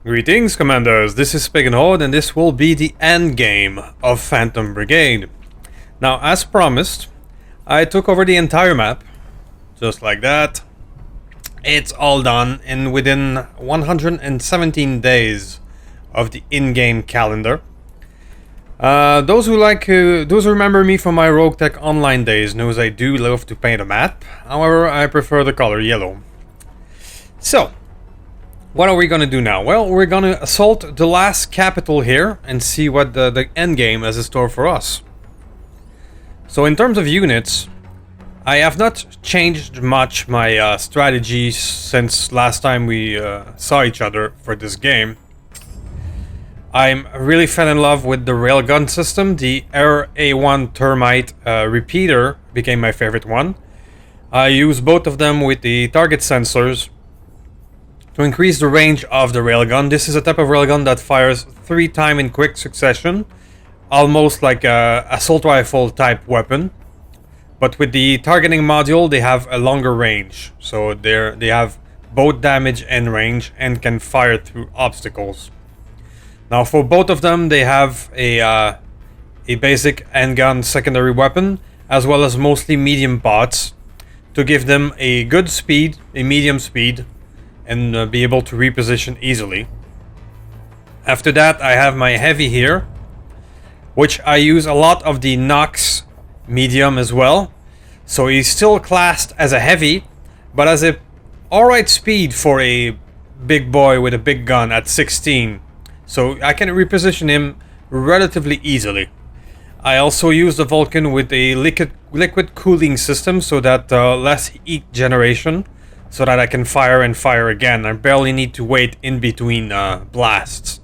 Greetings, Commanders. This is Pagan Horde, and this will be the endgame of Phantom Brigade. Now, as promised, I took over the entire map, just like that. It's all done, and within 117 days of the in-game calendar. Those who remember me from my Rogue Tech Online days knows I do love to paint a map. However, I prefer the color yellow. So, what are we gonna do now? Well, we're gonna assault the last capital here and see what the end game has in store for us. So in terms of units, I have not changed much my strategy since last time we saw each other for this game. I'm really fell in love with the railgun system. The RA1 Termite repeater became my favorite one. I use both of them with the target sensors to increase the range of the railgun. This is a type of railgun that fires 3 times in quick succession, almost like a assault rifle type weapon. But with the targeting module, they have a longer range, so they have both damage and range and can fire through obstacles. Now, for both of them, they have a basic handgun secondary weapon, as well as mostly medium pods, to give them a good speed, a medium speed, and be able to reposition easily. After that, I have my heavy here, which I use a lot of the Nox medium as well. So he's still classed as a heavy, but has a alright speed for a big boy with a big gun at 16. So I can reposition him relatively easily. I also use the Vulcan with a liquid cooling system, so that less heat generation, so that I can fire and fire again. I barely need to wait in between blasts.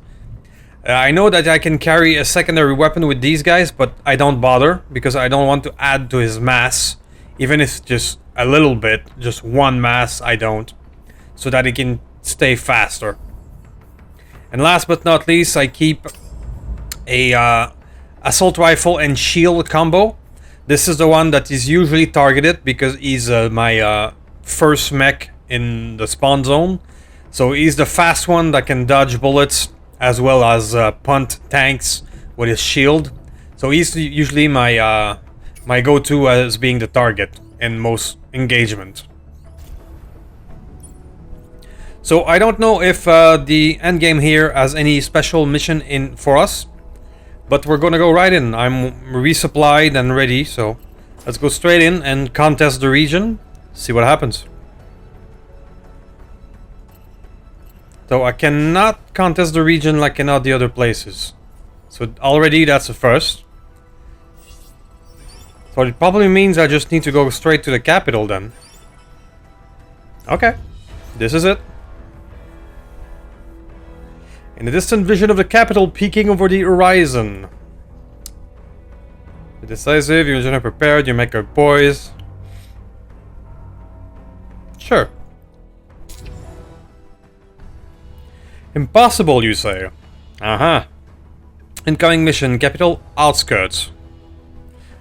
I know that I can carry a secondary weapon with these guys, but I don't bother, because I don't want to add to his mass. Even if just a little bit, just one mass, I don't. So that he can stay faster. And last but not least, I keep a assault rifle and shield combo. This is the one that is usually targeted, because he's my first mech in the spawn zone. So he's the fast one that can dodge bullets as well as punt tanks with his shield. So he's usually my my go-to as being the target in most engagement. So I don't know if the endgame here has any special mission in for us, but we're gonna go right in. I'm resupplied and ready, so let's go straight in and contest the region. See what happens. So I cannot contest the region like in all the other places. So already that's a first. So it probably means I just need to go straight to the capital then. Okay, this is it. In the distant vision of the capital peeking over the horizon. You're decisive, you're prepared, you make a poise. Sure. Impossible, you say? Uh-huh. Incoming mission, capital outskirts.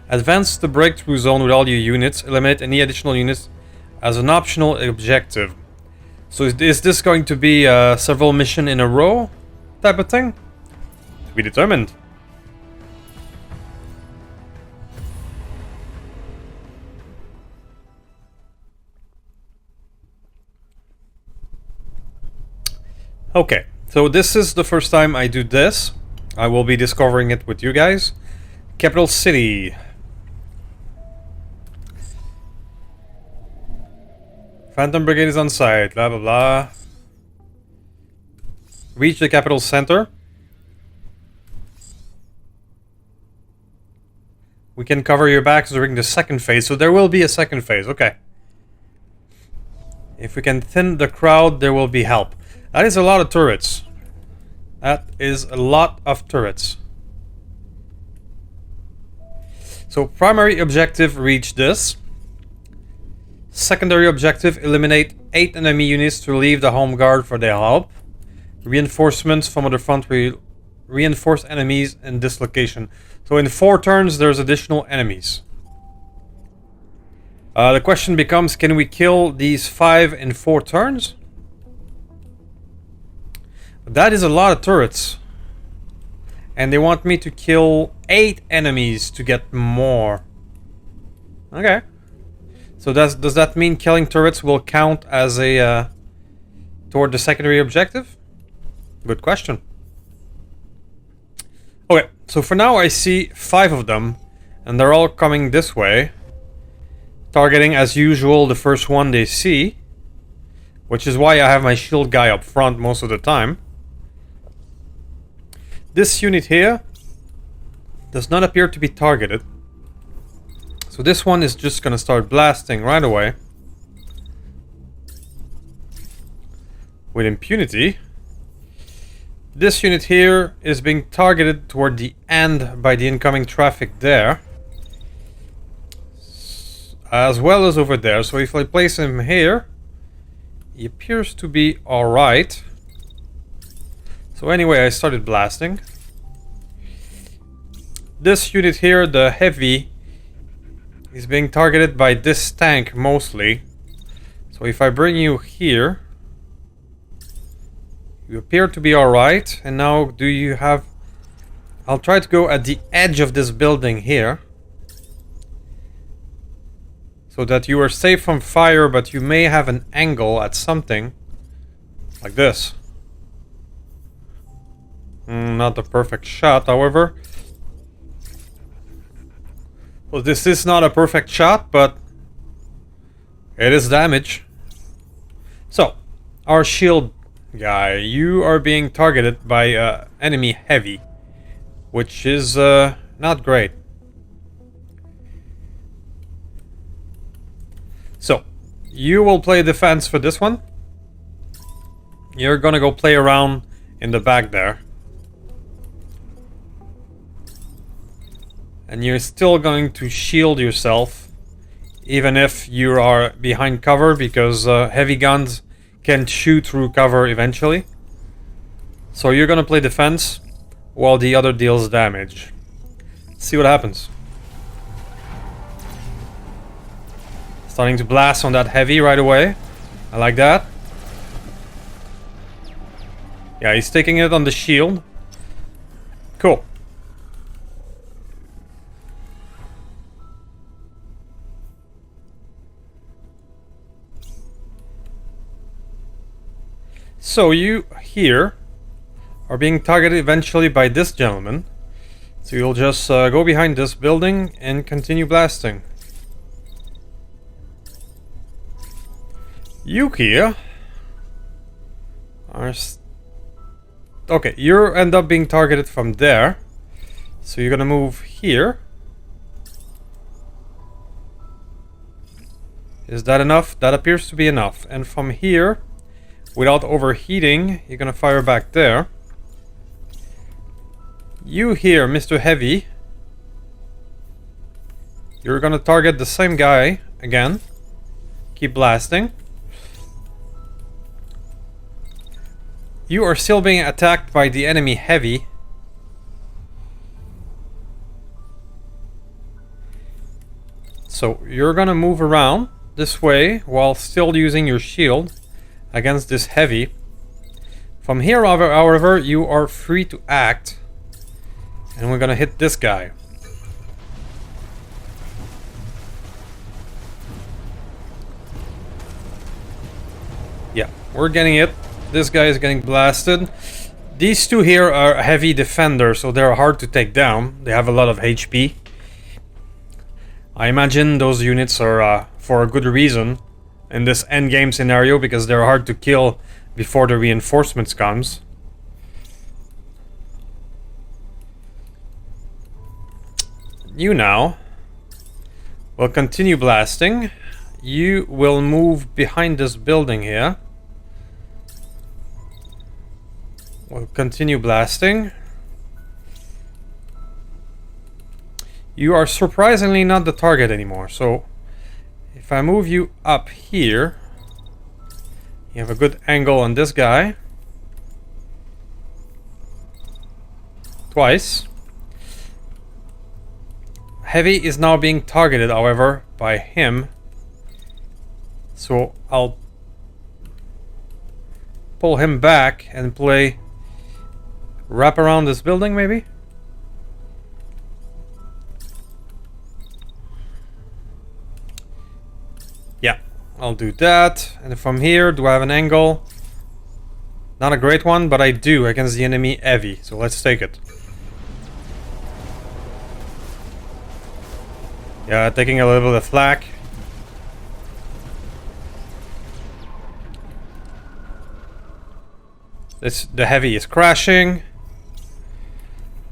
Advance the breakthrough zone with all your units. Eliminate any additional units as an optional objective. So is this going to be several missions in a row type of thing? To be determined. Okay, so this is the first time I do this. I will be discovering it with you guys. Capital City. Phantom Brigade is on site, blah blah blah. Reach the capital center. We can cover your backs during the second phase, so there will be a second phase, okay. If we can thin the crowd, there will be help. That is a lot of turrets. That is a lot of turrets. So primary objective, reach this. Secondary objective, eliminate 8 enemy units to relieve the home guard for their help. Reinforcements from other front will reinforce enemies in this location. So in 4 turns there's additional enemies. The question becomes, can we kill these 5 in 4 turns? That is a lot of turrets. And they want me to kill 8 enemies to get more. Okay. So does that mean killing turrets will count as a toward the secondary objective? Good question. Okay, so for now I see 5 of them, and they're all coming this way, targeting as usual the first one they see, which is why I have my shield guy up front most of the time. This unit here does not appear to be targeted, so this one is just gonna start blasting right away with impunity. This unit here is being targeted toward the end by the incoming traffic there, as well as over there. So if I place him here, he appears to be alright. So anyway, I started blasting. This unit here, the heavy, is being targeted by this tank mostly. So if I bring you here, you appear to be alright. And now do you have... I'll try to go at the edge of this building here, so that you are safe from fire, but you may have an angle at something. Like this. Not the perfect shot, however. Well, this is not a perfect shot, but it is damage. So, our shield guy, you are being targeted by enemy heavy, which is not great. So, you will play defense for this one. You're gonna go play around in the back there. And you're still going to shield yourself, even if you are behind cover, because heavy guns can shoot through cover eventually. So you're gonna play defense while the other deals damage. See what happens. Starting to blast on that heavy right away. I like that. Yeah, he's taking it on the shield. Cool. So you here are being targeted eventually by this gentleman. So you'll just go behind this building and continue blasting. You here are... Okay, you end up being targeted from there. So you're gonna move here. Is that enough? That appears to be enough. And from here, without overheating, you're gonna fire back there. You here, Mr. Heavy, you're gonna target the same guy again. Keep blasting. You are still being attacked by the enemy heavy. So you're gonna move around this way while still using your shield against this heavy. From here, however, you are free to act. And we're gonna hit this guy. Yeah, we're getting it. This guy is getting blasted. These two here are heavy defenders, so they're hard to take down. They have a lot of HP. I imagine those units are for a good reason in this endgame scenario, because they're hard to kill before the reinforcements comes. You now will continue blasting. You will move behind this building here. We'll continue blasting. You are surprisingly not the target anymore, so if I move you up here, you have a good angle on this guy. Twice. Heavy is now being targeted, however, by him. So I'll pull him back and play wrap around this building, maybe? Yeah, I'll do that. And from here, do I have an angle? Not a great one, but I do against the enemy heavy. So let's take it. Yeah, taking a little bit of flak. The heavy is crashing.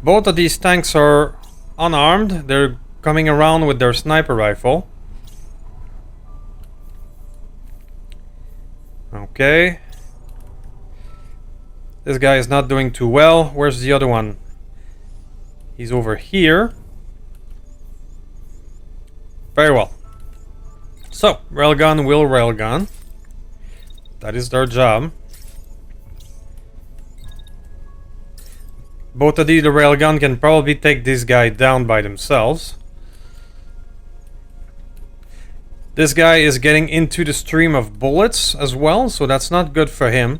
Both of these tanks are unarmed. They're coming around with their sniper rifle. Okay. This guy is not doing too well. Where's the other one? He's over here. Very well. So, railgun will railgun. That is their job. Both of the railgun can probably take this guy down by themselves. This guy is getting into the stream of bullets as well, so that's not good for him.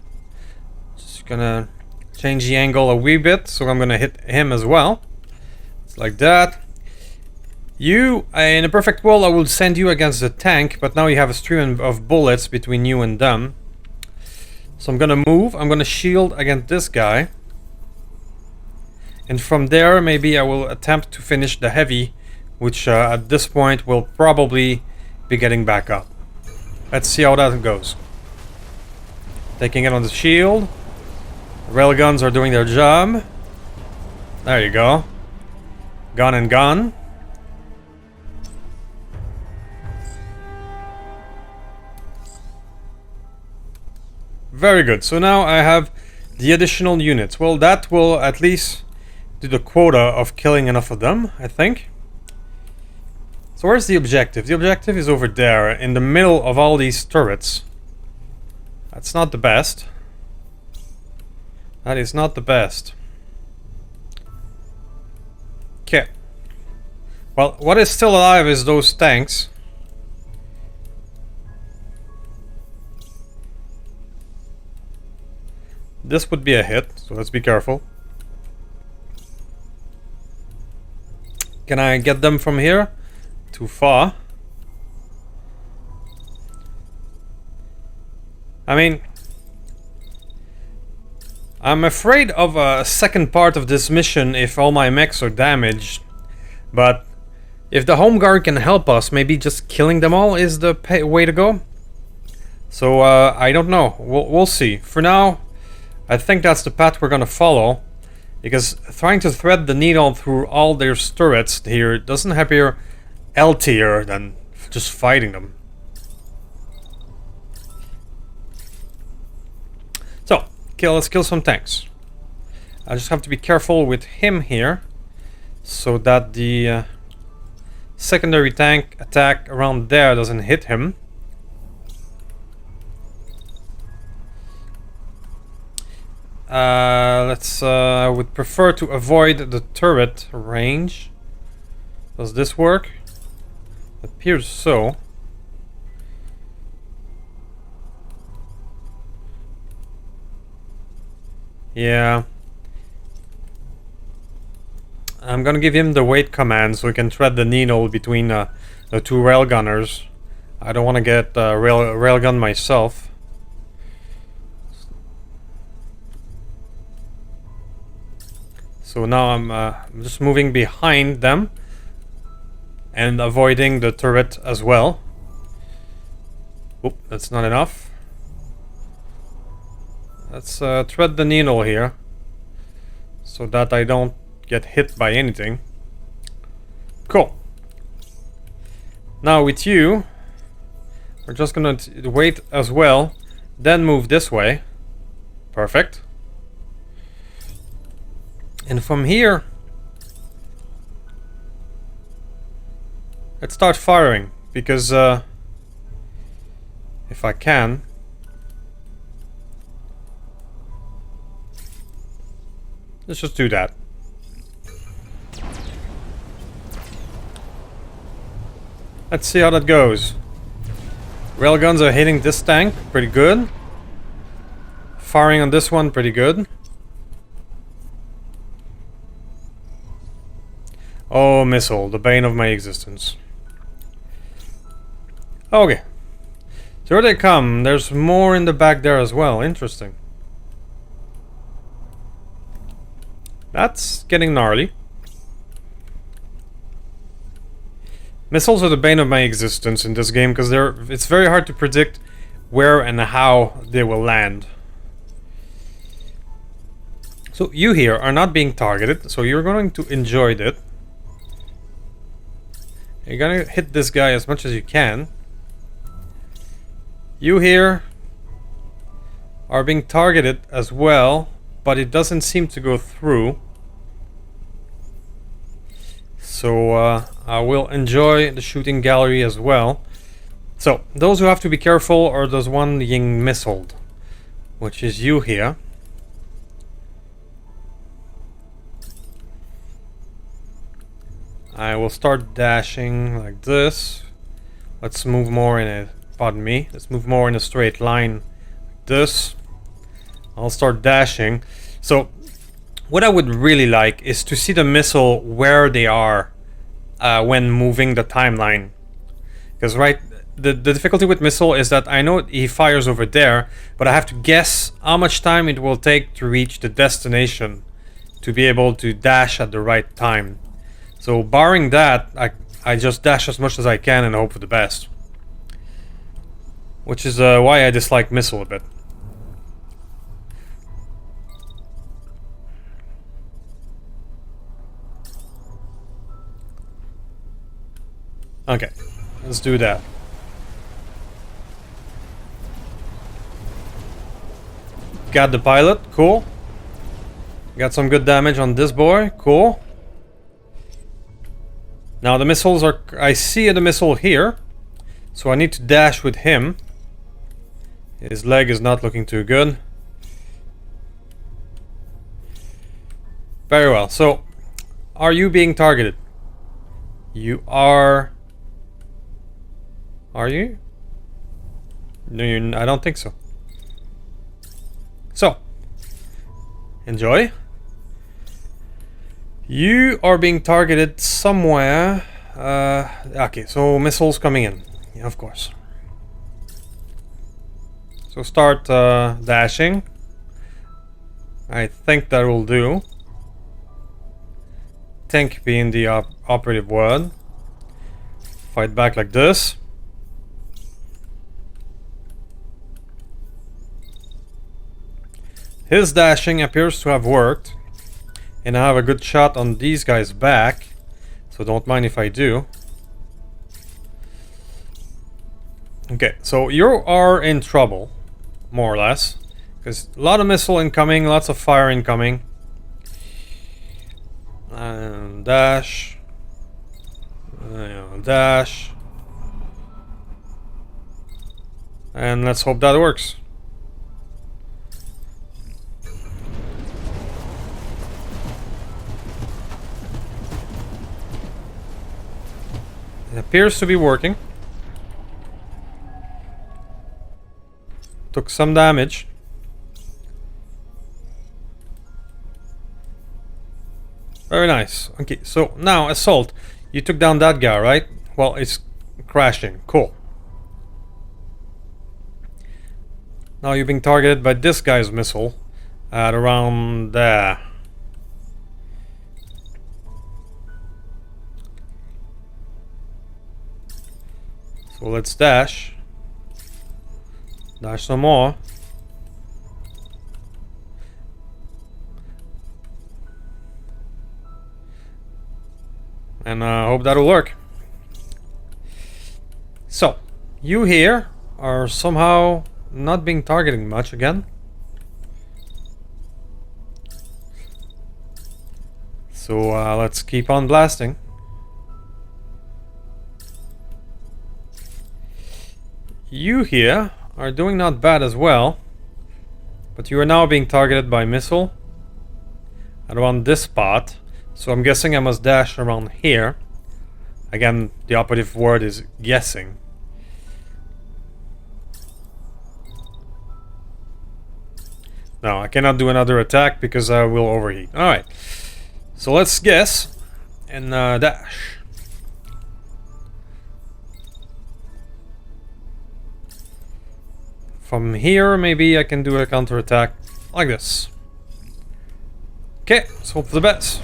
Just gonna change the angle a wee bit, so I'm gonna hit him as well. It's like that. You, in a perfect world, I will send you against the tank, but now you have a stream of bullets between you and them. So I'm gonna move, I'm gonna shield against this guy. And from there, maybe I will attempt to finish the heavy, which at this point will probably be getting back up. Let's see how that goes. Taking it on the shield. Railguns are doing their job. There you go. Gun and gun. Very good. So now I have the additional units. Well, that will at least do the quota of killing enough of them, I think. So where's the objective? The objective is over there, in the middle of all these turrets. That's not the best. That is not the best. Okay. Well, what is still alive is those tanks. This would be a hit, so let's be careful. Can I get them from here? Too far. I mean, I'm afraid of a second part of this mission if all my mechs are damaged. But if the home guard can help us, maybe just killing them all is the way to go. So I don't know. We'll see. For now, I think that's the path we're gonna follow. Because trying to thread the needle through all their turrets here doesn't appear healthier than just fighting them. So, let's kill some tanks. I just have to be careful with him here, so that the secondary tank attack around there doesn't hit him. I would prefer to avoid the turret range. Does this work? Appears so. Yeah. I'm gonna give him the wait command so he can thread the needle between the two railgunners. I don't want to get railgun myself. So now I'm just moving behind them and avoiding the turret as well. Oop, that's not enough. Let's thread the needle here so that I don't get hit by anything. Cool. Now with you, we're just gonna wait as well, then move this way. Perfect. And from here, let's start firing, because if I can. Let's just do that. Let's see how that goes. Railguns are hitting this tank pretty good. Firing on this one pretty good. Oh, missile, the bane of my existence. Okay. So here they come. There's more in the back there as well. Interesting. That's getting gnarly. Missiles are the bane of my existence in this game because it's very hard to predict where and how they will land. So you here are not being targeted, so you're going to enjoy it. You're gonna hit this guy as much as you can. You here are being targeted as well, but it doesn't seem to go through. So I will enjoy the shooting gallery as well. So those who have to be careful are those one being missiled, which is you here. I will start dashing like this. Let's move more in a, pardon me, let's move more in a straight line like this. I'll start dashing. So what I would really like is to see the missile where they are when moving the timeline. Because the difficulty with missile is that I know he fires over there, but I have to guess how much time it will take to reach the destination to be able to dash at the right time. So barring that, I just dash as much as I can and hope for the best. Which is why I dislike missile a bit. Okay, let's do that. Got the pilot, cool. Got some good damage on this boy, cool. Now the missiles are... I see the missile here, so I need to dash with him. His leg is not looking too good. Very well, so are you being targeted? You are... Are you? No, I don't think so. So, enjoy. You are being targeted somewhere. Okay, so missiles coming in. Yeah, of course. So start dashing. I think that will do. Tank being the operative word. Fight back like this. His dashing appears to have worked. And I have a good shot on these guys' back. So don't mind if I do. Okay, so you are in trouble. More or less. Because a lot of missile incoming, lots of fire incoming. And dash. Dash. And let's hope that works. It appears to be working. Took some damage. Very nice. Okay, so now assault. You took down that guy, right? Well, it's crashing. Cool. Now you're being targeted by this guy's missile at around there. So let's dash. Dash some more. And I hope that'll work. So, you here are somehow not being targeted much again. So let's keep on blasting. You here are doing not bad as well. But you are now being targeted by missile. At around this spot. So I'm guessing I must dash around here. Again, the operative word is guessing. No, I cannot do another attack because I will overheat. Alright. So let's guess. And dash. From here, maybe I can do a counterattack like this. Okay, let's hope for the best.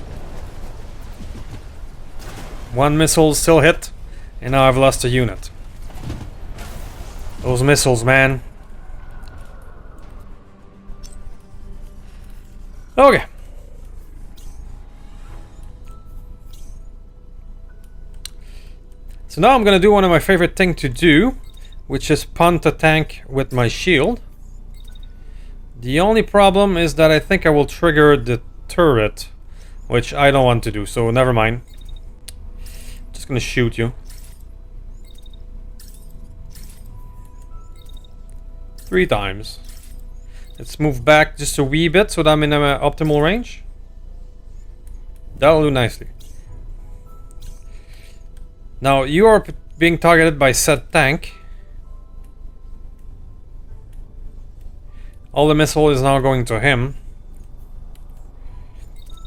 One missile still hit, and now I've lost a unit. Those missiles, man. Okay. So now I'm gonna do one of my favorite things to do, which is punt a tank with my shield. The only problem is that I think I will trigger the turret, which I don't want to do, so never mind. Just gonna shoot you. 3 times. Let's move back just a wee bit so that I'm in optimal range. That'll do nicely. Now you are being targeted by said tank. All the missile is now going to him.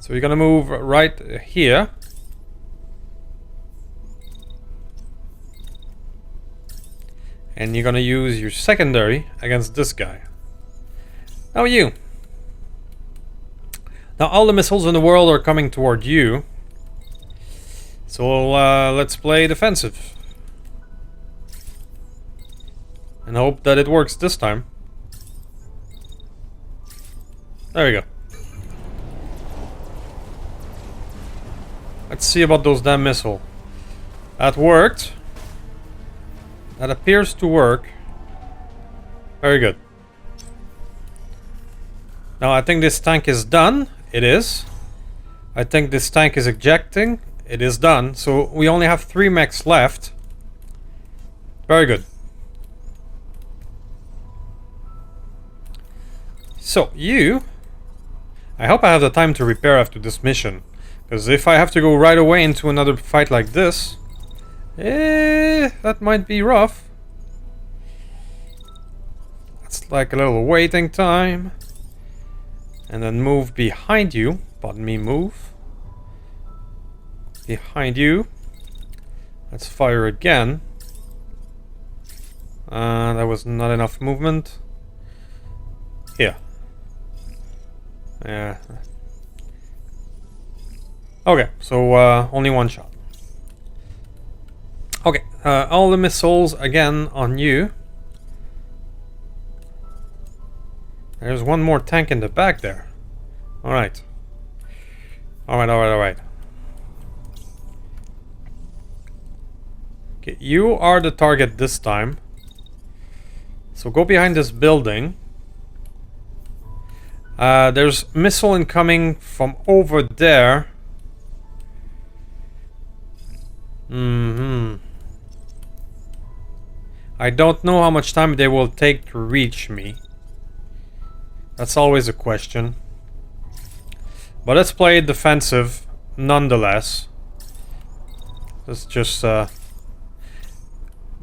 So you're gonna move right here. And you're gonna use your secondary against this guy. Now you. Now all the missiles in the world are coming toward you. So let's play defensive. And hope that it works this time. There we go. Let's see about those damn missiles. That worked. That appears to work. Very good. Now I think this tank is done. It is. I think this tank is ejecting. It is done. So we only have 3 mechs left. Very good. So you... I hope I have the time to repair after this mission. Because if I have to go right away into another fight like this... that might be rough. That's like a little waiting time. And then move behind you. Pardon me, move. Behind you. Let's fire again. That was not enough movement. Here. Yeah. Okay, so only 1 shot. Okay, all the missiles again on you. There's one more tank in the back there. Alright. Alright. Okay, you are the target this time. So go behind this building. There's missile incoming from over there. I don't know how much time they will take to reach me. That's always a question. But let's play defensive nonetheless. Let's just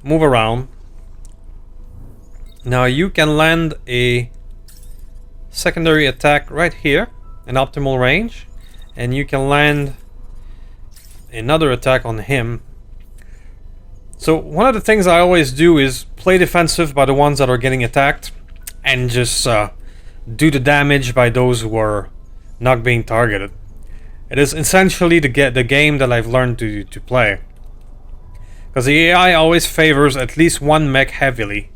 move around. Now you can land a secondary attack right here in optimal range, and you can land another attack on him. So one of the things I always do is play defensive by the ones that are getting attacked, and just do the damage by those who are not being targeted. It is essentially the game that I've learned to play, because the AI always favors at least one mech heavily.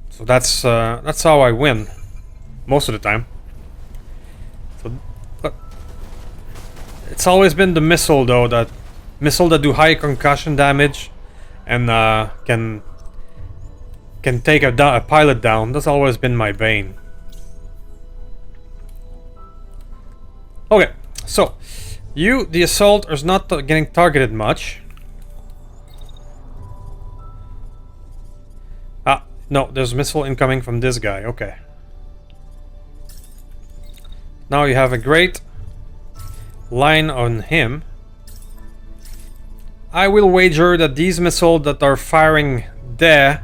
So that's how I win most of the time. So, but it's always been the missile though, that do high concussion damage and can take a pilot down. That's always been my bane. Okay, so the assault is not getting targeted much. No, there's missile incoming from this guy. Okay. Now you have a great line on him. I will wager that these missiles that are firing there,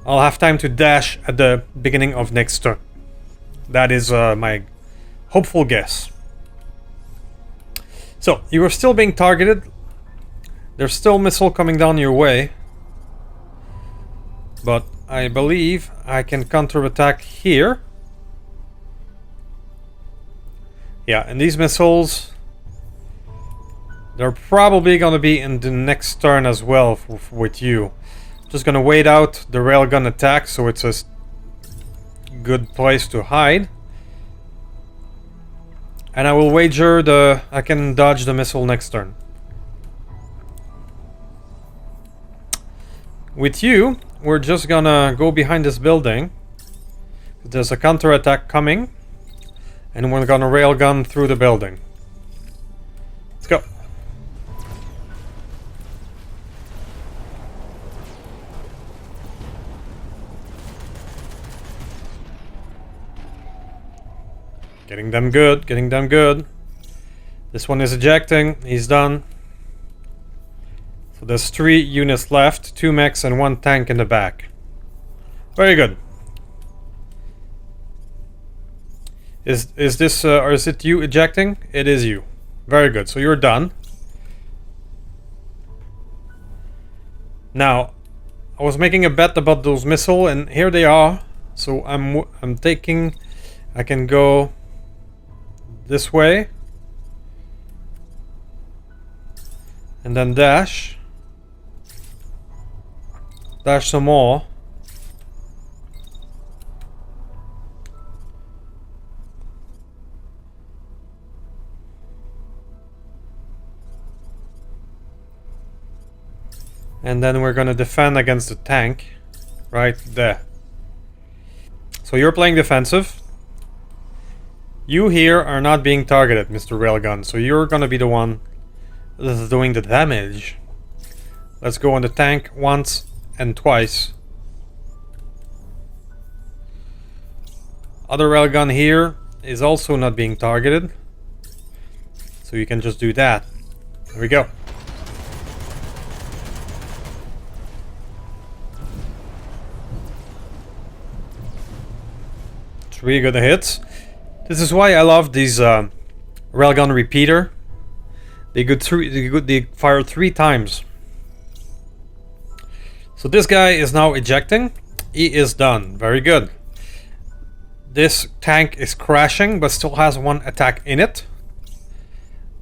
I'll have time to dash at the beginning of next turn. That is my hopeful guess. So, you are still being targeted. There's still missile coming down your way. But I believe I can counterattack here. Yeah, and these missiles, they're probably gonna be in the next turn as well with you. Just gonna wait out the railgun attack, so it's a good place to hide. And I will wager I can dodge the missile next turn. With you, we're just gonna go behind this building. There's a counterattack coming. And we're gonna railgun through the building. Let's go. Getting them good, getting them good. This one is ejecting, he's done. So there's 3 units left, 2 mechs and 1 tank in the back. Very good. Is this, or is it you ejecting? It is you. Very good, so you're done. Now, I was making a bet about those missiles, and here they are. So I'm taking, I can go this way. And then dash. Dash some more. And then we're gonna defend against the tank. Right there. So you're playing defensive. You here are not being targeted, Mr. Railgun. So you're gonna be the one that is doing the damage. Let's go on the tank once and twice. Other railgun here is also not being targeted. So you can just do that. There we go. Really good hits. This is why I love these railgun repeater. They fire 3 times. So this guy is now ejecting. He is done. Very good. This tank is crashing, but still has 1 attack in it.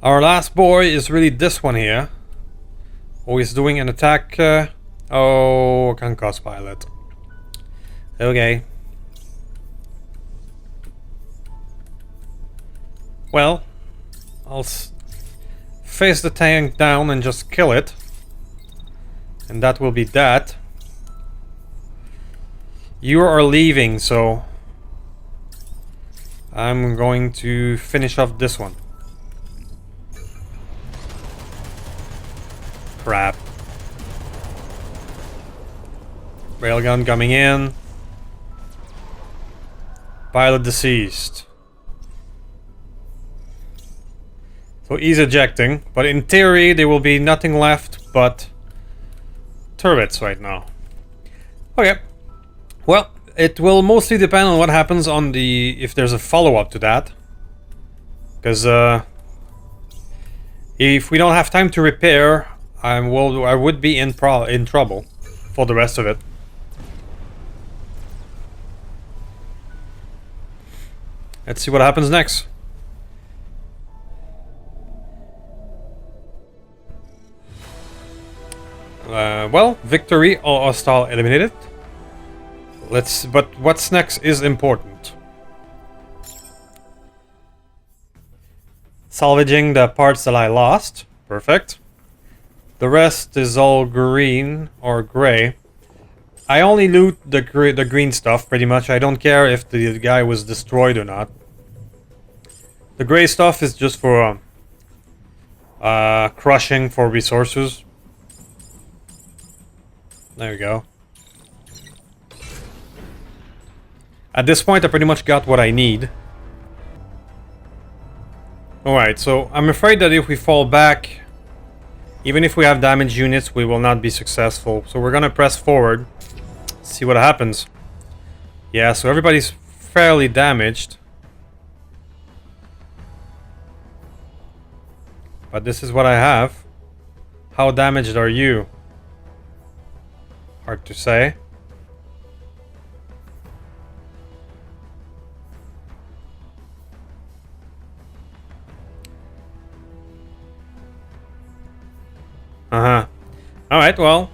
Our last boy is really this one here. Oh, he's doing an attack. Oh, concuss pilot. Okay. Well, I'll face the tank down and just kill it. And that will be that. You are leaving, so I'm going to finish off this one. Crap. Railgun coming in. Pilot deceased. So he's ejecting, but in theory there will be nothing left but turrets right now. Okay. Well, it will mostly depend on what happens on if there's a follow-up to that. Because if we don't have time to repair, I would be in trouble for the rest of it. Let's see what happens next. Well, victory, all hostile eliminated. But what's next is important. Salvaging the parts that I lost. Perfect. The rest is all green or gray. I only loot the green stuff, pretty much. I don't care if the guy was destroyed or not. The gray stuff is just for crushing for resources. There we go. At this point, I pretty much got what I need. Alright, so I'm afraid that if we fall back, even if we have damaged units, we will not be successful. So we're gonna press forward, see what happens. Yeah, so everybody's fairly damaged. But this is what I have. How damaged are you? Hard to say. Uh-huh. Alright, well.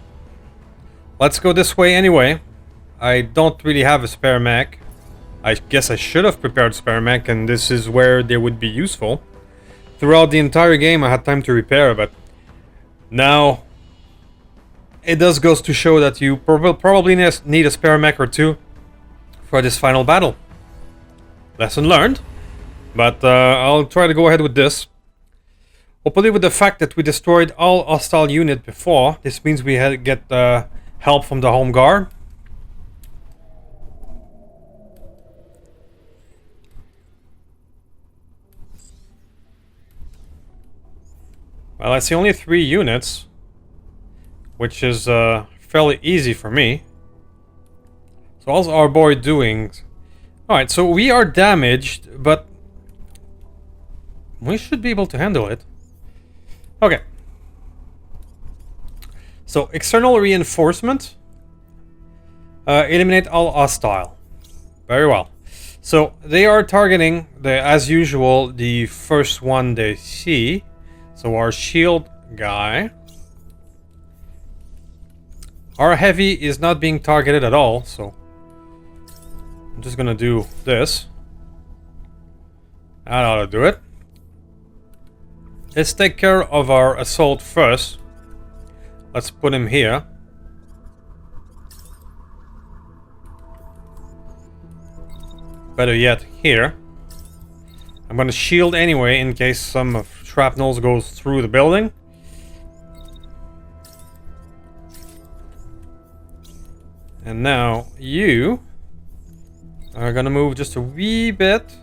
Let's go this way anyway. I don't really have a spare mech. I guess I should have prepared spare mech, and this is where they would be useful. Throughout the entire game I had time to repair, but now it does goes to show that you probably need a spare mech or two for this final battle. Lesson learned. But I'll try to go ahead with this. Hopefully with the fact that we destroyed all hostile units before, this means we get help from the home guard. Well, I see only 3 units, which is fairly easy for me. So how's our boy doing? Alright, so we are damaged, but we should be able to handle it. Okay. So, external reinforcement. Eliminate all hostile. Very well. So, they are targeting, as usual, the first one they see. So, our shield guy. Our heavy is not being targeted at all, so I'm just gonna do this. That ought to do it. Let's take care of our assault first. Let's put him here. Better yet, here. I'm gonna shield anyway in case some of shrapnel goes through the building. And now you are gonna move just a wee bit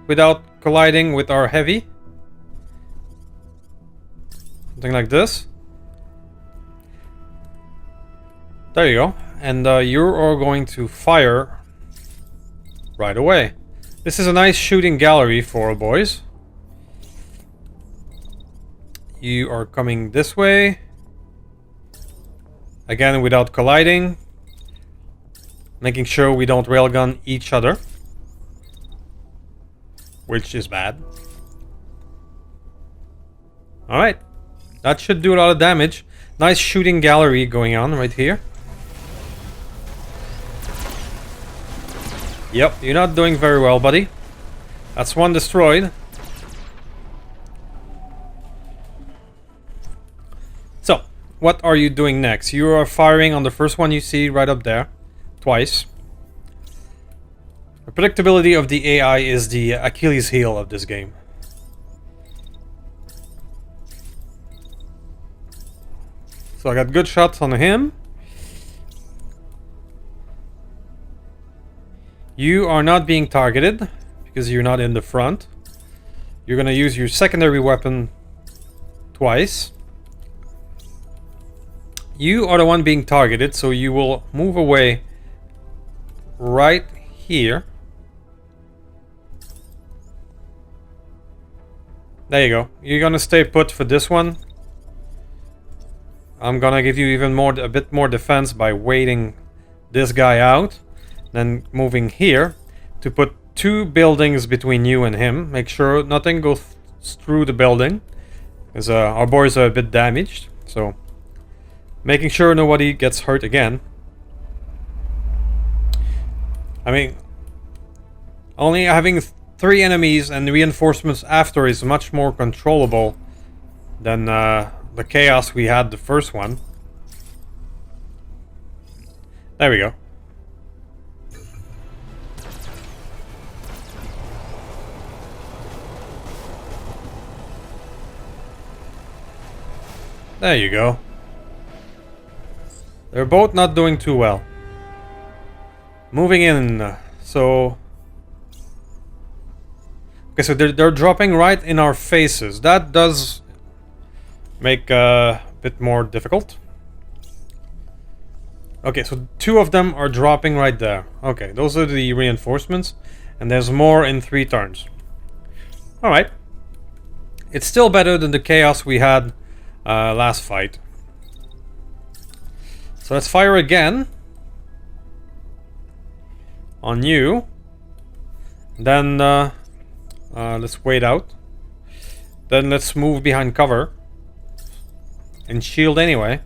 without colliding with our heavy. Something like this. There you go. And you are going to fire right away. This is a nice shooting gallery for boys. You are coming this way. Again, without colliding. Making sure we don't railgun each other. Which is bad. Alright. That should do a lot of damage. Nice shooting gallery going on right here. Yep, you're not doing very well, buddy. That's one destroyed. So, what are you doing next? You are firing on the first one you see right up there. Twice. The predictability of the AI is the Achilles heel of this game. So I got good shots on him. You are not being targeted because you're not in the front. You're gonna use your secondary weapon twice. You are the one being targeted, so you will move away right here. There you go. You're gonna stay put for this one. I'm gonna give you even a bit more defense by waiting this guy out. Then moving here to put 2 buildings between you and him. Make sure nothing goes through the building. Because our boys are a bit damaged. So making sure nobody gets hurt again. I mean, only having 3 enemies and reinforcements after is much more controllable than the chaos we had the first one. There we go. There you go. They're both not doing too well. Moving in, so... Okay, so they're dropping right in our faces. That does make a bit more difficult. Okay, so 2 of them are dropping right there. Okay, those are the reinforcements. And there's more in 3 turns. Alright. It's still better than the chaos we had last fight. So let's fire again on you. Then let's wait out. Then let's move behind cover and shield anyway.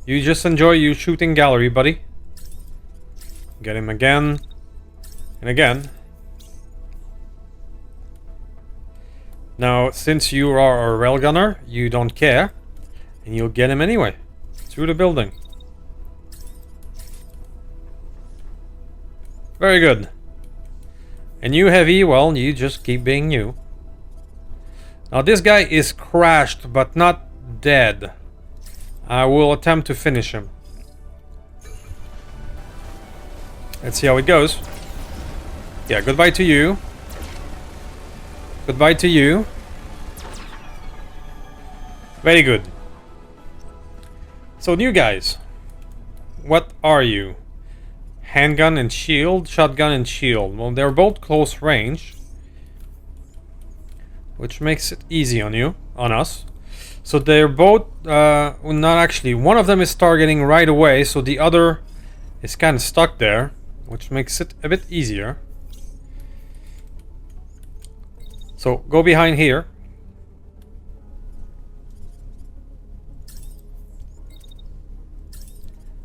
You just enjoy your shooting gallery, buddy. Get him again and again. Now, since you are a railgunner, you don't care, and you'll get him anyway through the building. Very good. And you heavy, well, you just keep being you. Now this guy is crashed, but not dead. I will attempt to finish him. Let's see how it goes. Yeah, goodbye to you. Goodbye to you. Very good. So new guys. What are you? Handgun and shield, shotgun and shield. Well, they're both close range, which makes it easy on you, on us. So they're both, well, not actually. One of them is targeting right away, so the other is kind of stuck there, which makes it a bit easier. So go behind here.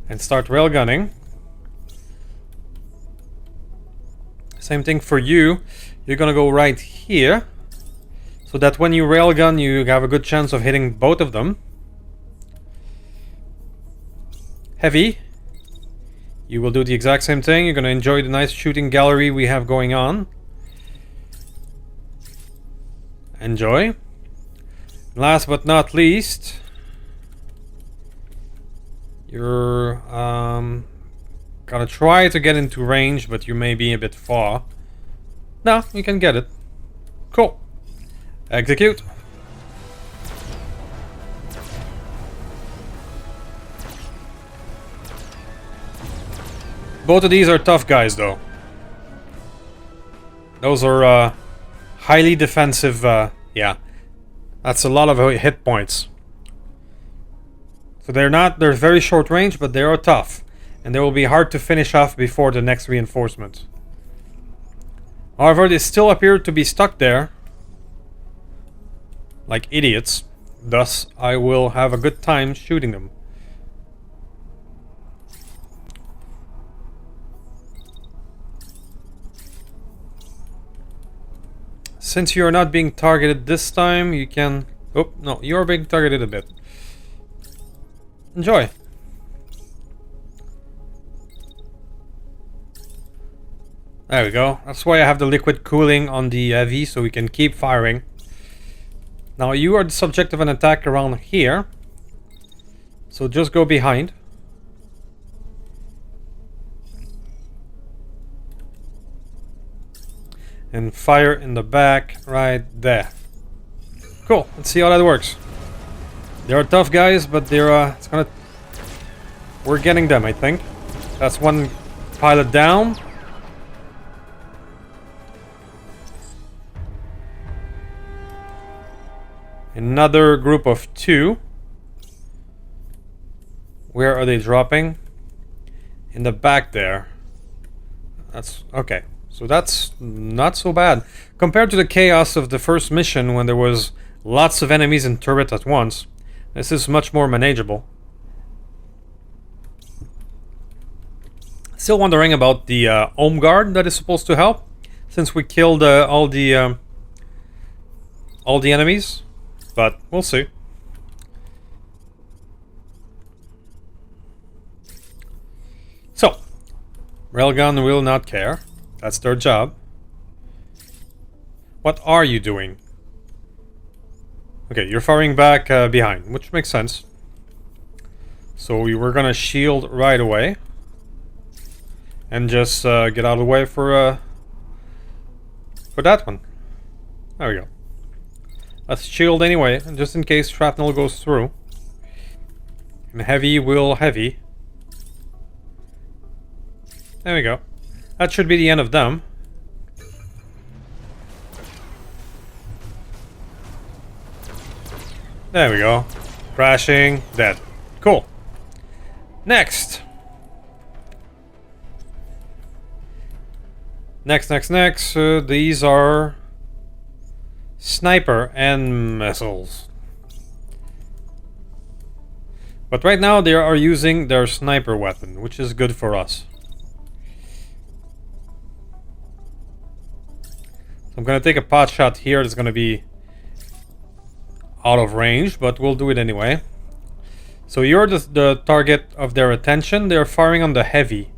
And start railgunning. Same thing for you. You're gonna go right here, so that when you railgun, you have a good chance of hitting both of them. Heavy. You will do the exact same thing. You're gonna enjoy the nice shooting gallery we have going on. Enjoy. Last but not least, you're gonna try to get into range, but you may be a bit far. No, you can get it. Cool. Execute. Both of these are tough guys, though. Those are highly defensive. Yeah, that's a lot of hit points. So they're very short range, but they are tough. And they will be hard to finish off before the next reinforcement. However, they still appear to be stuck there like idiots. Thus, I will have a good time shooting them. Since you are not being targeted this time, you can... Oh, no, you are being targeted a bit. Enjoy. There we go. That's why I have the liquid cooling on the heavy, so we can keep firing. Now you are the subject of an attack around here. So just go behind. And fire in the back right there. Cool. Let's see how that works. They are tough guys, but they're it's gonna... We're getting them, I think. That's one pilot down. Another group of 2. Where are they dropping? In the back there. That's okay. So that's not so bad. Compared to the chaos of the first mission when there was lots of enemies and turrets at once, this is much more manageable. Still wondering about the home guard that is supposed to help, since we killed all the enemies. But we'll see. So, railgun will not care. That's their job. What are you doing? Okay, you're firing back behind, which makes sense. So we were gonna shield right away. And just get out of the way for that one. There we go. Let's shield anyway, just in case shrapnel goes through. And heavy will heavy. There we go. That should be the end of them. There we go. Crashing. Dead. Cool. Next. Next. These are sniper and missiles. But right now they are using their sniper weapon, which is good for us. So I'm gonna take a pot shot here. It's gonna be out of range, but we'll do it anyway. So you're the target of their attention. They're firing on the heavy.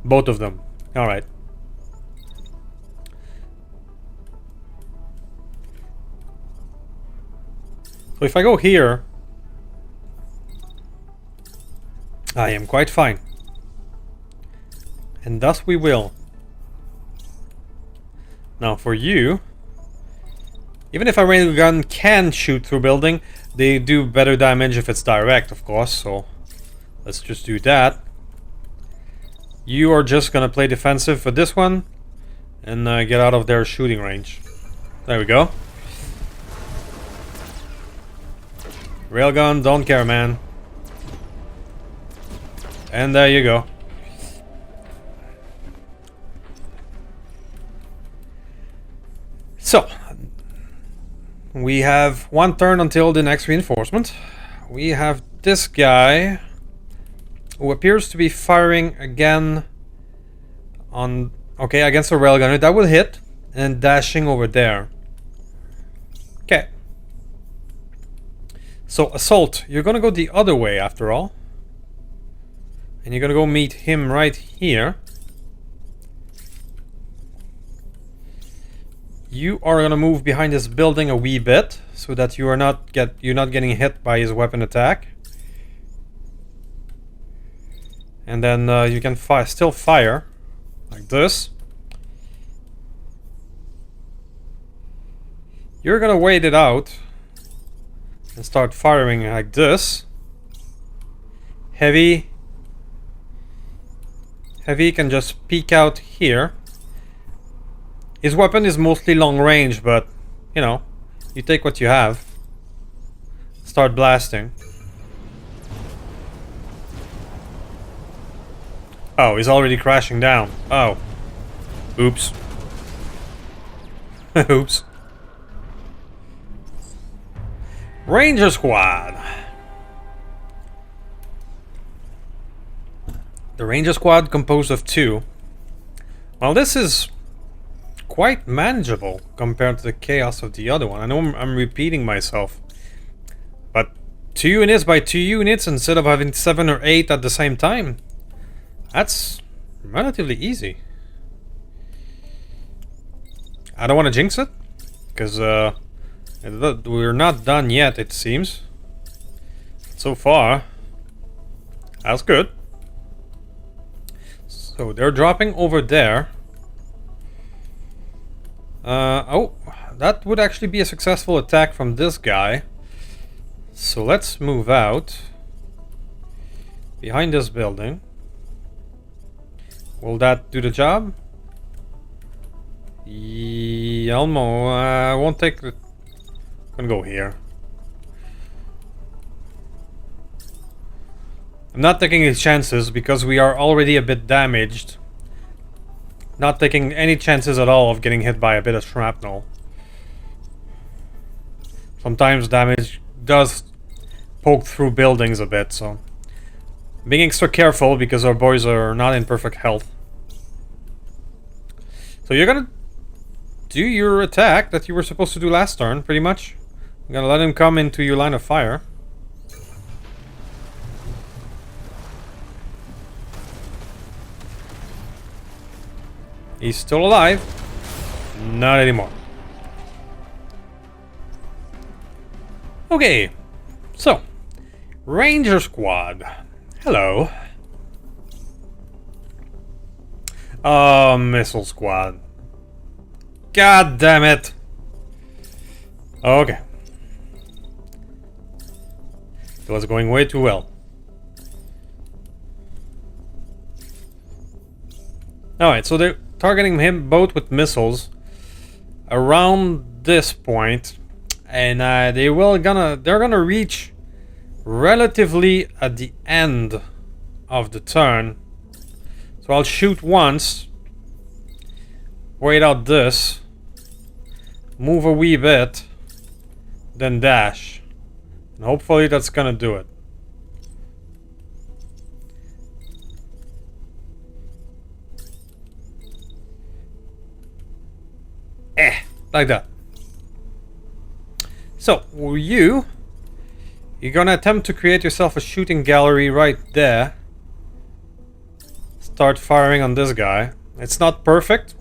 Both of them. Alright. So if I go here, I am quite fine. And thus we will. Now for you, even if a railgun can shoot through building, they do better damage if it's direct, of course, so let's just do that. You are just gonna play defensive for this one and get out of their shooting range. There we go. Railgun, don't care, man. And there you go. So, we have one turn until the next reinforcement. We have this guy who appears to be firing again on... Okay, against a railgunner. That will hit. And dashing over there. Okay. So, Assault, you're gonna go the other way after all. And you're gonna go meet him right here. You are gonna move behind this building a wee bit, so that you are not getting hit by his weapon attack. And then you can still fire like this. You're gonna wait it out and start firing like this. Heavy can just peek out here. His weapon is mostly long range, but, you know, you take what you have. Start blasting. Oh, he's already crashing down. Oh. Oops. Oops. Ranger Squad. The Ranger Squad composed of 2. Well, this is quite manageable compared to the chaos of the other one. I know I'm repeating myself, but 2 units by 2 units instead of having 7 or 8 at the same time, that's relatively easy. I don't want to jinx it, because we're not done yet, it seems. So far, that's good. So they're dropping over there. Oh, that would actually be a successful attack from this guy. So let's move out. Behind this building. Will that do the job? Elmo, I won't take the... I'm gonna go here. I'm not taking any chances because we are already a bit damaged. Not taking any chances at all of getting hit by a bit of shrapnel. Sometimes damage does poke through buildings a bit, so... being extra careful because our boys are not in perfect health. So you're gonna do your attack that you were supposed to do last turn, pretty much. You're gonna let him come into your line of fire. He's still alive. Not anymore. Okay. So. Ranger Squad. Hello. Missile Squad. God damn it. Okay. It was going way too well. Alright, so they're targeting him both with missiles. Around this point, and they're gonna reach relatively at the end of the turn. So I'll shoot once, wait out this, move a wee bit, then dash, and hopefully that's gonna do it. Like that. So you're gonna attempt to create yourself a shooting gallery right there. Start firing on this guy. It's not perfect.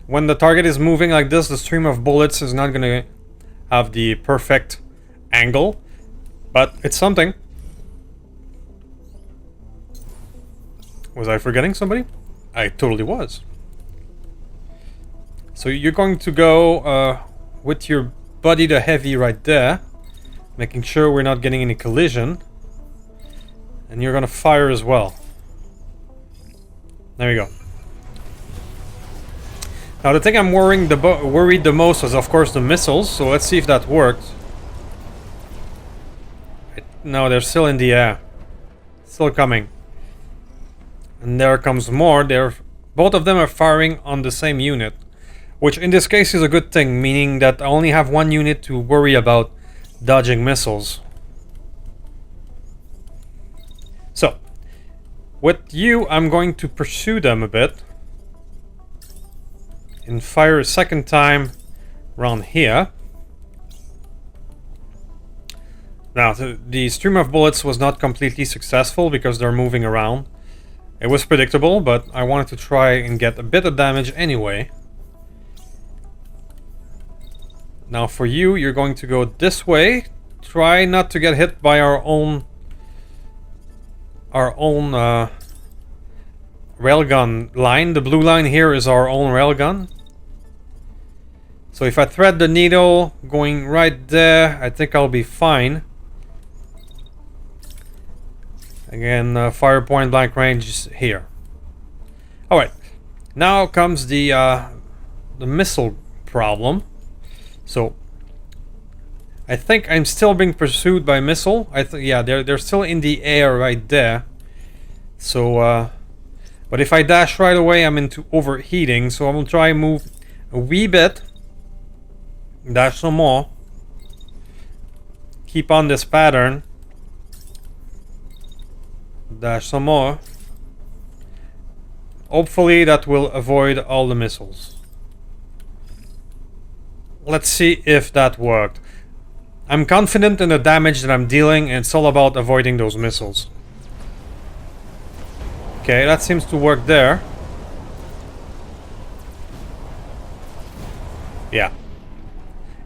When the target is moving like this, the stream of bullets is not gonna have the perfect angle, but it's something. Was I forgetting somebody? I totally was. So you're going to go with your buddy the heavy right there, making sure we're not getting any collision, and you're gonna fire as well. There you go. Now the thing I'm worried the most was of course the missiles, so let's see if that worked. No, they're still in the air. Still coming. And there comes more. Both of them are firing on the same unit, which in this case is a good thing, meaning that I only have one unit to worry about dodging missiles. So, with you, I'm going to pursue them a bit and fire a second time around here. Now, the stream of bullets was not completely successful because they're moving around. It was predictable, but I wanted to try and get a bit of damage anyway. Now for you, you're going to go this way. Try not to get hit by our own railgun line. The blue line here is our own railgun. So if I thread the needle going right there, I think I'll be fine. Again, fire point blank range is here. Alright, now comes the missile problem. So, I think I'm still being pursued by missile. Yeah, they're still in the air right there. So, but if I dash right away, I'm into overheating. So I'm gonna try and move a wee bit. Dash some more. Keep on this pattern. Dash some more. Hopefully that will avoid all the missiles. Let's see if that worked. I'm confident in the damage that I'm dealing, and it's all about avoiding those missiles. Okay, that seems to work there. Yeah.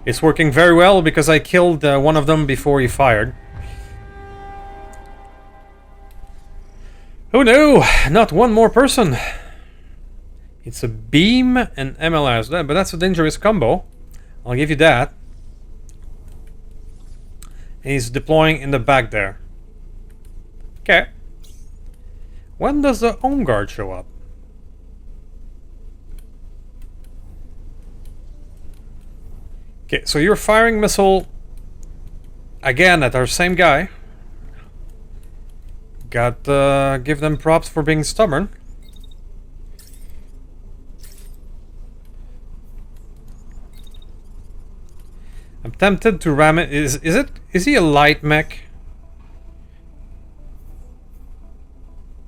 It's working very well because I killed one of them before he fired. Oh no! Not one more person! It's a beam and MLS, but that's a dangerous combo. I'll give you that. And he's deploying in the back there. Okay. When does the home guard show up? Okay, so you're firing missile again at our same guy. Give them props for being stubborn. I'm tempted to ram it. Is he a light mech?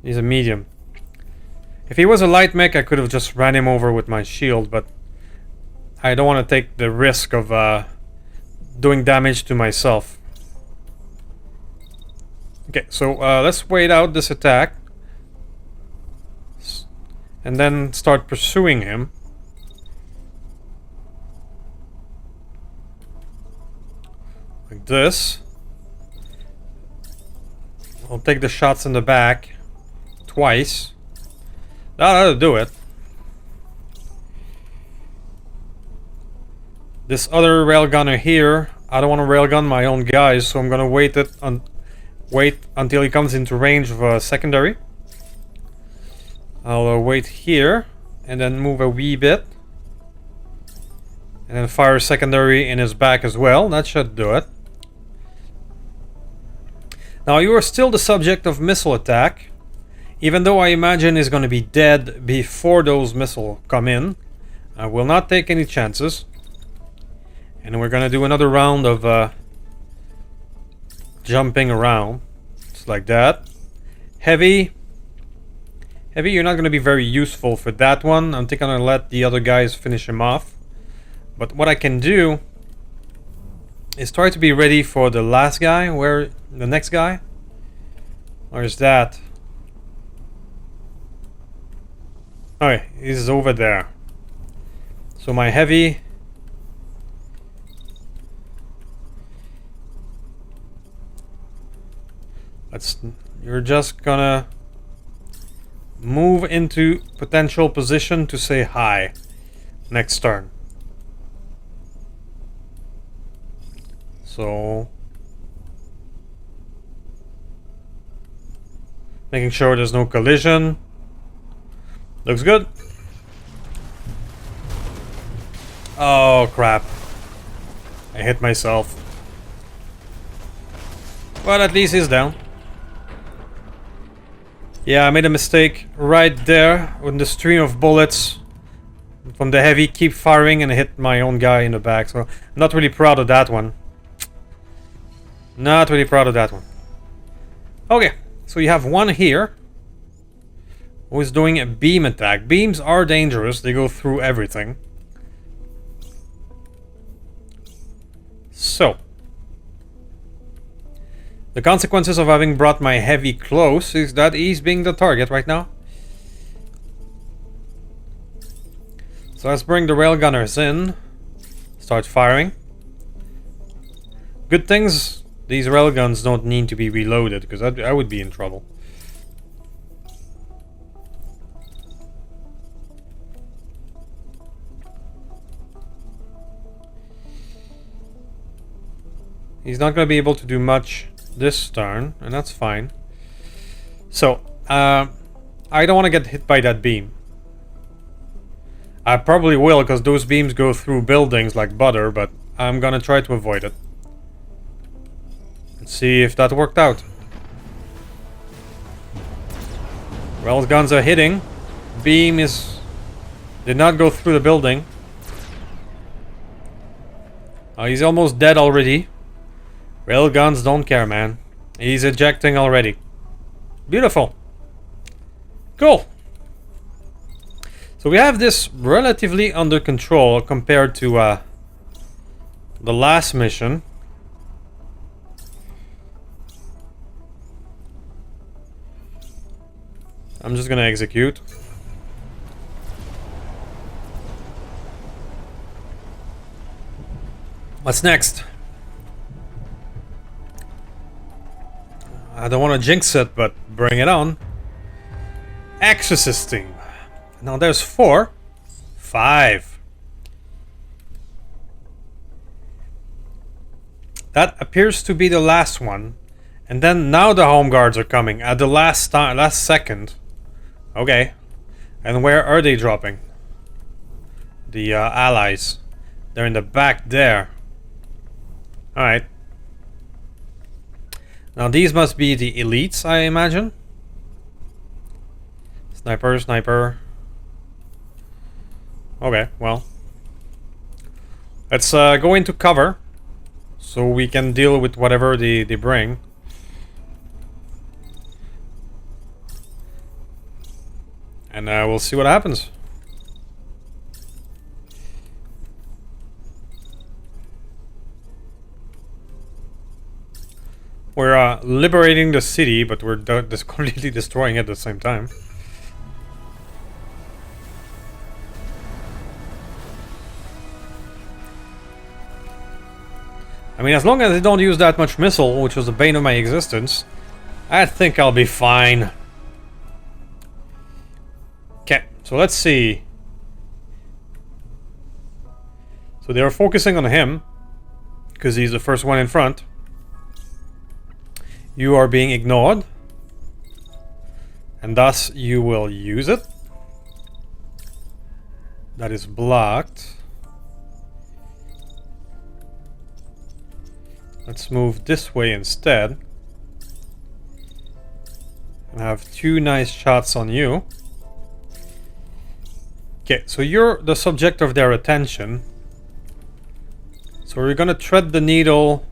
He's a medium. If he was a light mech, I could have just ran him over with my shield, but I don't want to take the risk of doing damage to myself. Okay, so let's wait out this attack and then start pursuing him. Like this. I'll take the shots in the back twice. That'll do it. This other railgunner here, I don't want to railgun my own guys, so I'm gonna wait until he comes into range of a secondary. I'll wait here and then move a wee bit. And then fire secondary in his back as well. That should do it. Now you are still the subject of missile attack. Even though I imagine he's going to be dead before those missiles come in. I will not take any chances. And we're going to do another round of jumping around. Just like that. Heavy. Heavy, you're not going to be very useful for that one. I'm going to let the other guys finish him off. But what I can do is try to be ready for the last guy. Where the next guy? Where's that? Alright, he's over there. So my heavy. You're just gonna move into potential position to say hi next turn. So making sure there's no collision. Looks good. Oh crap. I hit myself. But at least he's down. Yeah, I made a mistake right there when the stream of bullets from the heavy keep firing and hit my own guy in the back. So I'm not really proud of that one. Not really proud of that one. Okay, so you have one here who is doing a beam attack. Beams are dangerous, they go through everything. So the consequences of having brought my heavy close is that he's being the target right now. So let's bring the railgunners in. Start firing. Good things, these railguns don't need to be reloaded, because I would be in trouble. He's not going to be able to do much this turn, and that's fine. So, I don't want to get hit by that beam. I probably will, because those beams go through buildings like butter, but I'm going to try to avoid it. Let's see if that worked out. Rail guns are hitting. Beam did not go through the building. He's almost dead already. Railguns don't care, man. He's ejecting already. Beautiful. Cool. So we have this relatively under control compared to the last mission. I'm just gonna execute. What's next? I don't want to jinx it, but bring it on. Exorcist team. Now there's 4. 5. That appears to be the last one. And then now the home guards are coming at the last second. Okay. And where are they dropping? The allies. They're in the back there. Alright. Now these must be the elites, I imagine. Sniper, sniper. Okay, well. Let's go into cover. So we can deal with whatever they bring. And we'll see what happens. We're liberating the city, but we're just completely destroying it at the same time. I mean, as long as they don't use that much missile, which was the bane of my existence, I think I'll be fine. Okay, so let's see. So they're focusing on him, because he's the first one in front. You are being ignored, and thus you will use it. That is blocked. Let's move this way instead. And have 2 nice shots on you. Okay, so you're the subject of their attention. So we're gonna thread the needle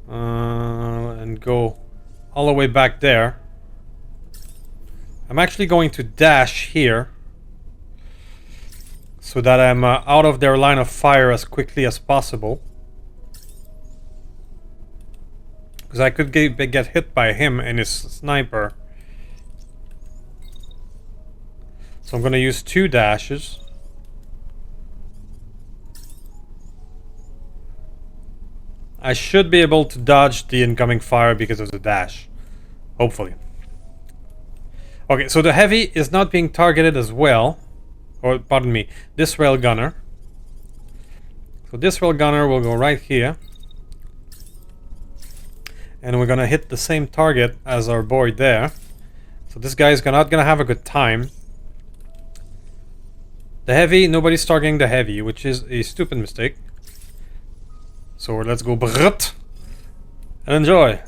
and go all the way back there. I'm actually going to dash here so that I'm out of their line of fire as quickly as possible. Because I could get hit by him and his sniper. So I'm going to use 2 dashes. I should be able to dodge the incoming fire because of the dash. Hopefully. Okay, so the heavy is not being targeted as well. Or, pardon me, this rail gunner. So this rail gunner will go right here. And we're gonna hit the same target as our boy there. So this guy is not gonna have a good time. The heavy, nobody's targeting the heavy, which is a stupid mistake. So let's go brrrt and enjoy.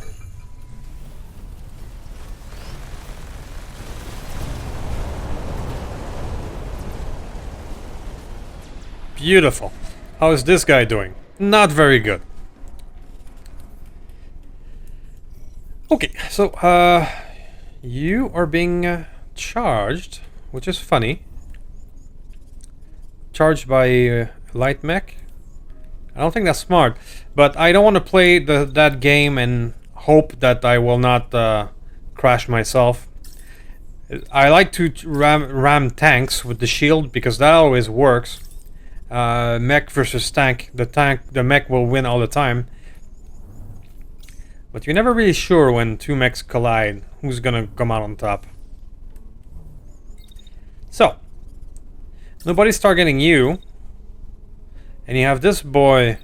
Beautiful. How is this guy doing? Not very good. Okay, so you are being charged, which is funny. Charged by light mech. I don't think that's smart, but I don't want to play that game and hope that I will not crash myself. I like to ram tanks with the shield because that always works. Mech versus tank. The mech will win all the time. But you're never really sure when 2 mechs collide who's gonna come out on top. So, nobody's targeting you. And you have this boy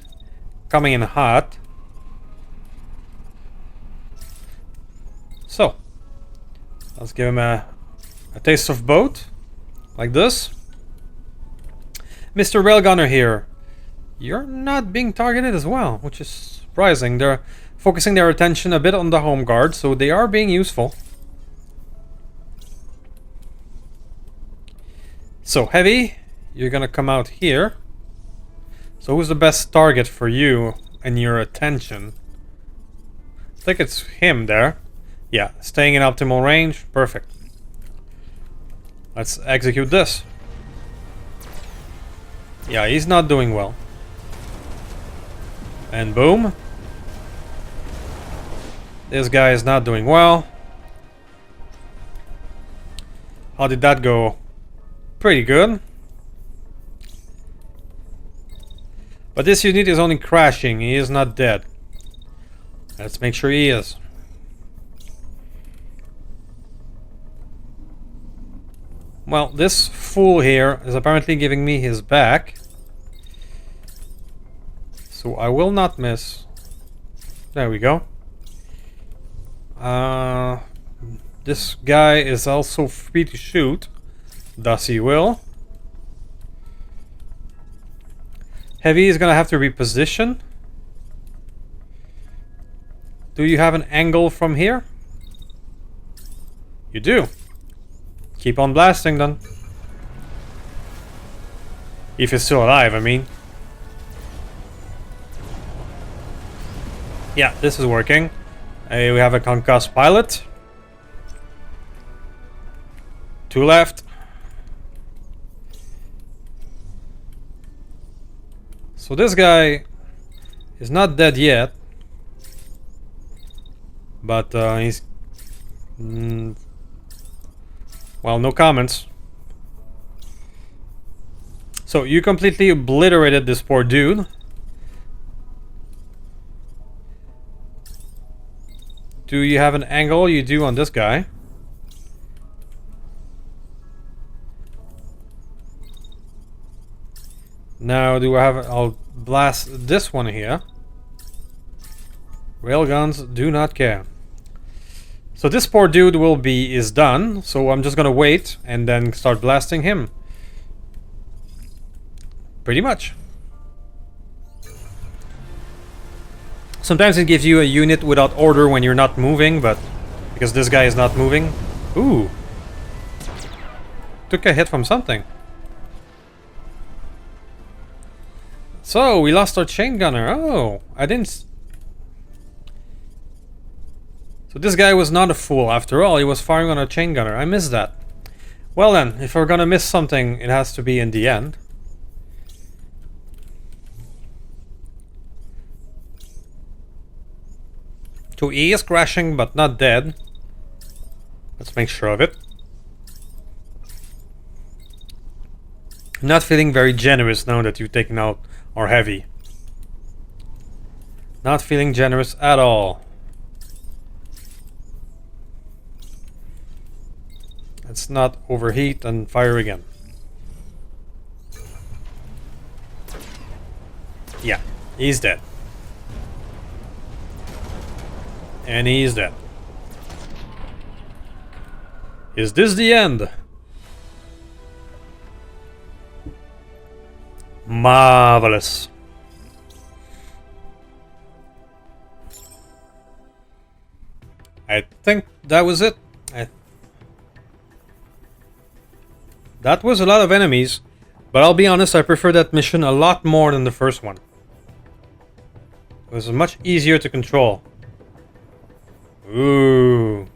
coming in hot. So, let's give him a taste of both. Like this. Mr. Railgunner here. You're not being targeted as well, which is surprising. They're focusing their attention a bit on the home guard, so they are being useful. So, heavy, you're gonna come out here. So who's the best target for you and your attention? I think it's him there. Yeah, staying in optimal range. Perfect. Let's execute this. Yeah, he's not doing well. And boom. This guy is not doing well. How did that go? Pretty good. But this unit is only crashing, he is not dead. Let's make sure he is. Well, this fool here is apparently giving me his back. So I will not miss. There we go. This guy is also free to shoot. Thus he will. Heavy is gonna have to reposition. Do you have an angle from here? You do. Keep on blasting then. If he's still alive, I mean. Yeah, this is working. We have a concussed pilot. 2 left. So this guy is not dead yet, but he's... well, no comments. So you completely obliterated this poor dude. Do you have an angle? You do on this guy. Now, do I have... I'll blast this one here. Railguns do not care. So this poor dude is done. So I'm just gonna wait and then start blasting him. Pretty much. Sometimes it gives you a unit without order when you're not moving, but because this guy is not moving. Ooh. Took a hit from something. So, we lost our chain gunner. Oh, I didn't... So this guy was not a fool after all. He was firing on a chain gunner. I missed that. Well then, if we're gonna miss something, it has to be in the end. So he is crashing, but not dead. Let's make sure of it. I'm not feeling very generous now that you've taken out our heavy. Not feeling generous at all. Let's not overheat and fire again. Yeah, he's dead. And he's dead. Is this the end? Marvelous. I think that was it. That was a lot of enemies, but I'll be honest, I prefer that mission a lot more than the first one. It was much easier to control. Ooh.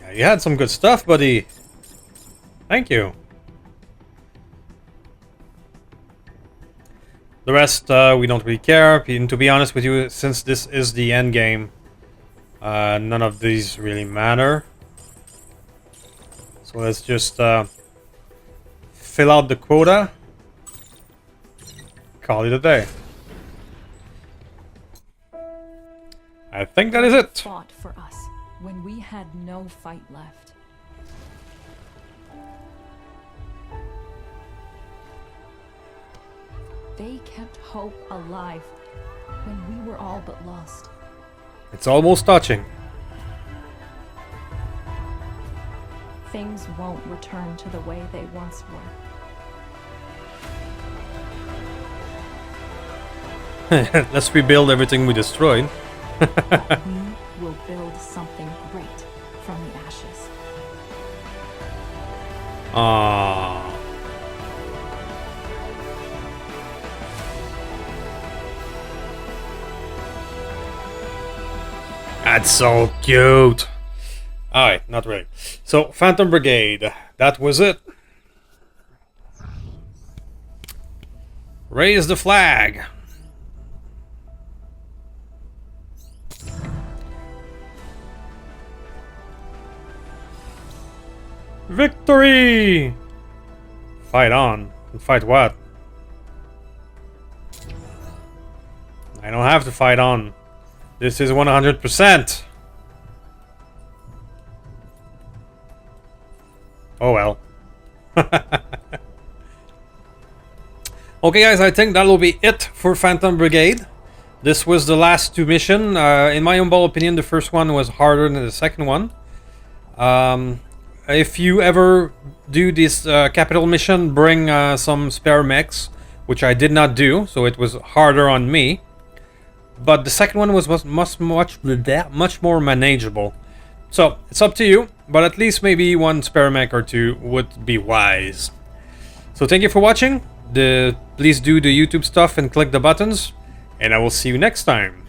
Yeah, you had some good stuff, buddy. Thank you. The rest, we don't really care. And to be honest with you, since this is the end game, none of these really matter. So let's just fill out the quota. Call it a day. I think that is it. Fought for us when we had no fight left. They kept hope alive when we were all but lost. It's almost touching. Things won't return to the way they once were. Let's rebuild everything we destroyed. We will build something great from the ashes. Aww. That's so cute. Alright, not really. So, Phantom Brigade. That was it. Raise the flag. Victory! Fight on. Fight what? I don't have to fight on. This is 100%. Oh well. Okay guys, I think that'll be it for Phantom Brigade. This was the last two missions. In my humble opinion, the first one was harder than the second one. If you ever do this capital mission, bring some spare mechs, which I did not do, so it was harder on me. But the second one was much more manageable. So, it's up to you, but at least maybe one spare mech or two would be wise. So thank you for watching. Please do the YouTube stuff and click the buttons, and I will see you next time.